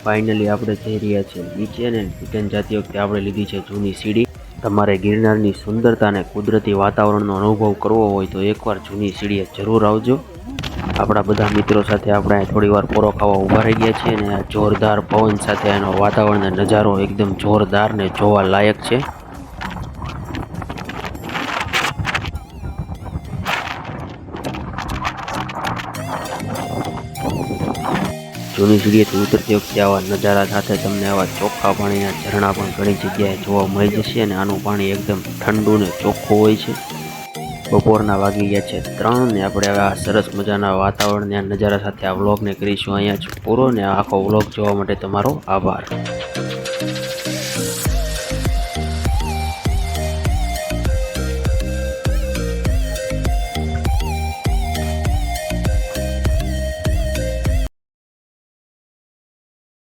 Finally આપણે જઈ રહ્યા છીએ નીચે ને રિટર્ન જતી વખતે આપણે લીધી છે જૂની સીડી। તમારે ગિરનારની સુંદરતા અને કુદરતી વાતાવરણનો અનુભવ કરવો હોય તો એકવાર જૂની સીડીએ જરૂર આવજો। આપણા બધા મિત્રો સાથે આપણે થોડી વાર પોરો ખાવા ઊભા રહી ગયા છીએ અને આ જોરદાર પવન સાથે એનો વાતાવરણનો નજારો એકદમ જોરદાર ને જોવા લાયક છે। જૂની સીડીએથી ઉતરતી વખતે આવા નજારા સાથે તમને આવા ચોખ્ખા પાણીના ઝરણા પણ ઘણી જગ્યાએ જોવા મળી જશે અને આનું પાણી એકદમ ઠંડુ ને ચોખ્ખું હોય છે। બપોરના વાગી ગયા છે 3 ને આપણે હવે આ સરસ મજાના વાતાવરણના નજારા સાથે આ વ્લોગને કરીશું અહીંયા જ પૂરો ને આખો વ્લોગ જોવા માટે તમારો આભાર।